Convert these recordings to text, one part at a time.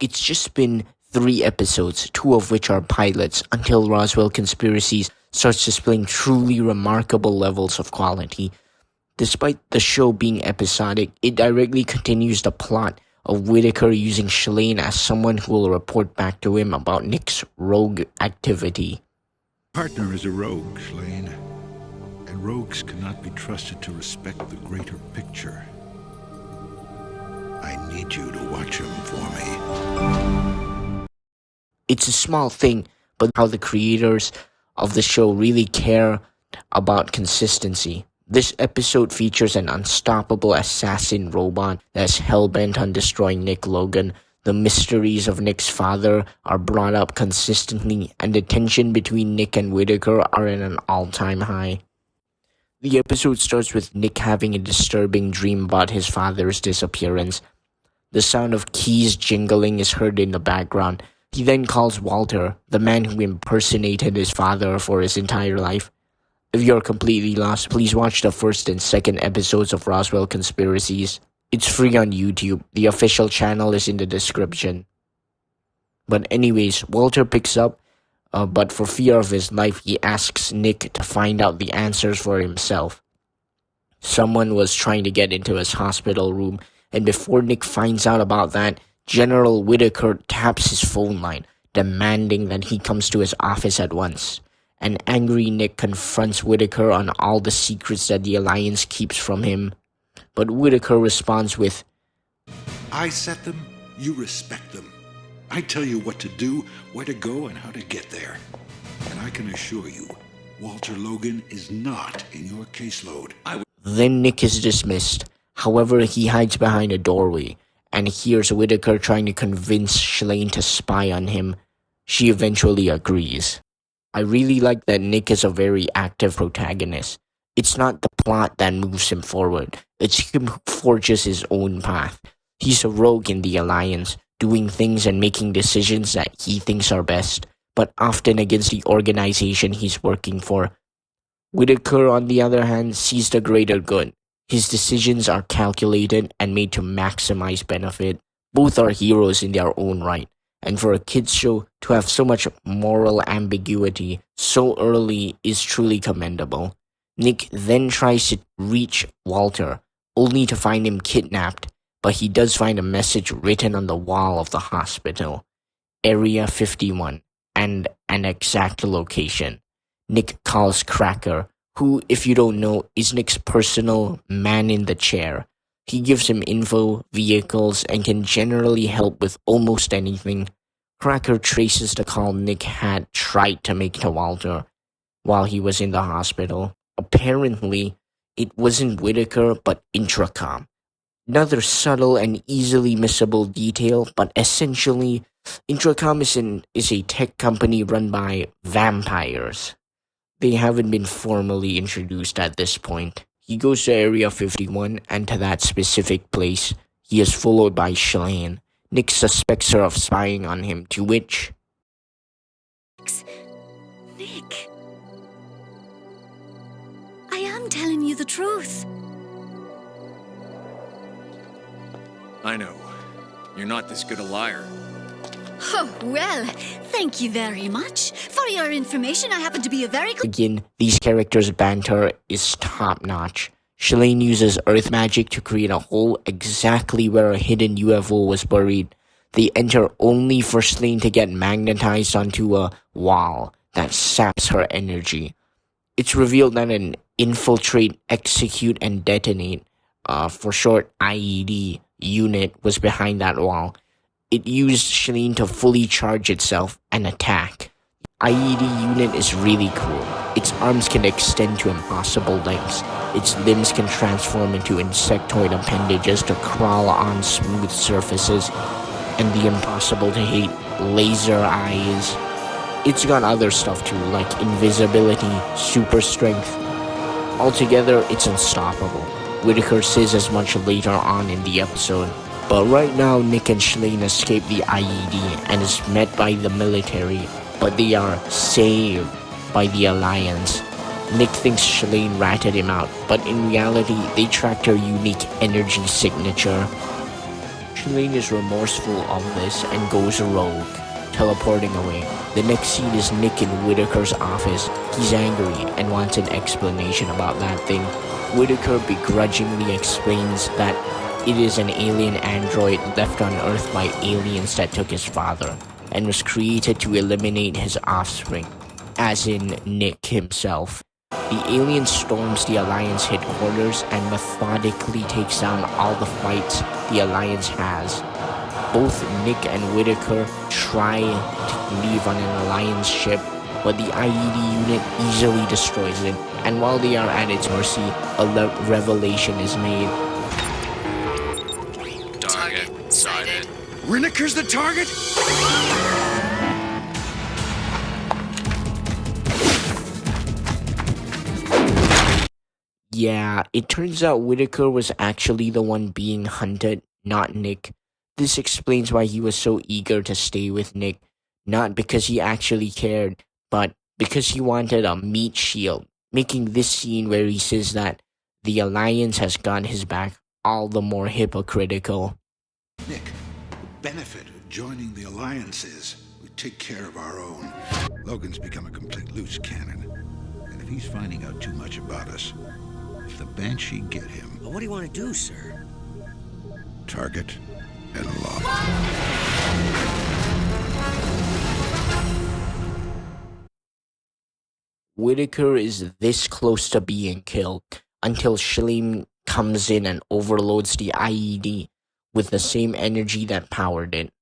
It's just been 3 episodes, 2 of which are pilots, until Roswell Conspiracies starts displaying truly remarkable levels of quality. Despite the show being episodic, it directly continues the plot of Whitaker using Shalane as someone who will report back to him about Nick's rogue activity. Partner is a rogue, Shalane. And rogues cannot be trusted to respect the greater picture. I need you to watch him for me. It's a small thing, but how the creators of the show really care about consistency. This episode features an unstoppable assassin robot that's hell-bent on destroying Nick Logan. The mysteries of Nick's father are brought up consistently, and the tension between Nick and Whitaker are at an all-time high. The episode starts with Nick having a disturbing dream about his father's disappearance. The sound of keys jingling is heard in the background. He then calls Walter, the man who impersonated his father for his entire life. If you're completely lost, please watch the first and second episodes of Roswell Conspiracies. It's free on YouTube. The official channel is in the description. But anyways, Walter picks up, but for fear of his life, he asks Nick to find out the answers for himself. Someone was trying to get into his hospital room, and before Nick finds out about that, General Whitaker taps his phone line, demanding that he comes to his office at once. An angry Nick confronts Whitaker on all the secrets that the Alliance keeps from him. But Whitaker responds with, I set them, you respect them. I tell you what to do, where to go, and how to get there. And I can assure you, Walter Logan is not in your caseload. Then Nick is dismissed. However, he hides behind a doorway and hears Whitaker trying to convince Shalane to spy on him. She eventually agrees. I really like that Nick is a very active protagonist. It's not the plot that moves him forward. It's him who forges his own path. He's a rogue in the Alliance, doing things and making decisions that he thinks are best, but often against the organization he's working for. Whitaker, on the other hand, sees the greater good. His decisions are calculated and made to maximize benefit. Both are heroes in their own right. And for a kids show to have so much moral ambiguity so early is truly commendable. Nick then tries to reach Walter, only to find him kidnapped, but he does find a message written on the wall of the hospital. Area 51, and an exact location. Nick calls Cracker, who, if you don't know, is Nick's personal man in the chair. He gives him info, vehicles, and can generally help with almost anything. Cracker traces the call Nick had tried to make to Walter while he was in the hospital. Apparently, it wasn't Whitaker, but Intracom. Another subtle and easily missable detail, but essentially, Intracom is a tech company run by vampires. They haven't been formally introduced at this point. He goes to Area 51, and to that specific place, he is followed by Shalane. Nick suspects her of spying on him, to which... Nick, I am telling you the truth. I know. You're not this good a liar. Oh, well, thank you very much. For your information, I happen to be a very good... Again, these characters' banter is top-notch. Shalane uses earth magic to create a hole exactly where a hidden UFO was buried. They enter only for Shalane to get magnetized onto a wall that saps her energy. It's revealed that an infiltrate, execute, and detonate, for short IED, unit was behind that wall. It used Shalane to fully charge itself and attack. IED unit is really cool. Its arms can extend to impossible lengths. Its limbs can transform into insectoid appendages to crawl on smooth surfaces. And the impossible-to-hate laser eyes. It's got other stuff too, like invisibility, super strength. Altogether, it's unstoppable. Whitaker says as much later on in the episode. But right now, Nick and Shalane escape the IED and is met by the military, but they are saved by the Alliance. Nick thinks Shalane ratted him out, but in reality, they tracked her unique energy signature. Shalane is remorseful of this and goes rogue, teleporting away. The next scene is Nick in Whitaker's office. He's angry and wants an explanation about that thing. Whitaker begrudgingly explains that it is an alien android left on Earth by aliens that took his father, and was created to eliminate his offspring, as in Nick himself. The alien storms the Alliance headquarters and methodically takes down all the fights the Alliance has. Both Nick and Whitaker try to leave on an Alliance ship, but the IED unit easily destroys it, and while they are at its mercy, a revelation is made. Target sighted. Riniker's the target? Yeah, it turns out Whitaker was actually the one being hunted, not Nick. This explains why he was so eager to stay with Nick, not because he actually cared, but because he wanted a meat shield, making this scene where he says that the Alliance has got his back all the more hypocritical. Nick, the benefit of joining the Alliance is we take care of our own. Logan's become a complete loose cannon, and if he's finding out too much about us, if the Banshee get him... Well, what do you want to do, sir? Target and lock. Whitaker is this close to being killed until Shalane comes in and overloads the IED with the same energy that powered it.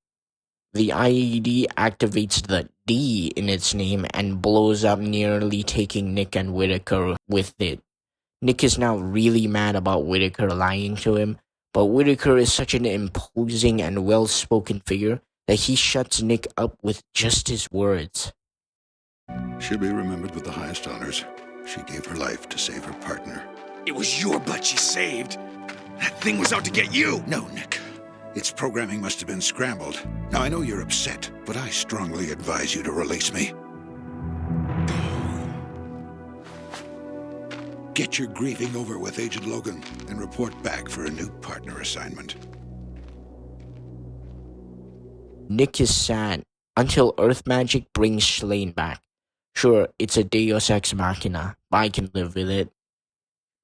The IED activates the D in its name and blows up, nearly taking Nick and Whitaker with it. Nick is now really mad about Whitaker lying to him, but Whitaker is such an imposing and well-spoken figure that he shuts Nick up with just his words. She'll be remembered with the highest honors. She gave her life to save her partner. It was your butt she saved. That thing was out to get you. No, Nick. Its programming must have been scrambled. Now, I know you're upset, but I strongly advise you to release me. Get your grieving over with Agent Logan and report back for a new partner assignment. Nick is sad until Earth magic brings Shalane back. Sure, it's a Deus Ex Machina, but I can live with it.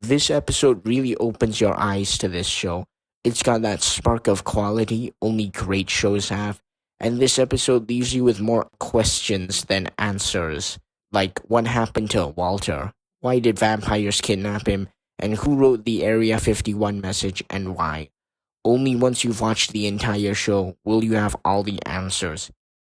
This episode really opens your eyes to this show. It's got that spark of quality only great shows have, and this episode leaves you with more questions than answers. Like, what happened to Walter? Why did vampires kidnap him? And who wrote the Area 51 message and why? Only once you've watched the entire show will you have all the answers.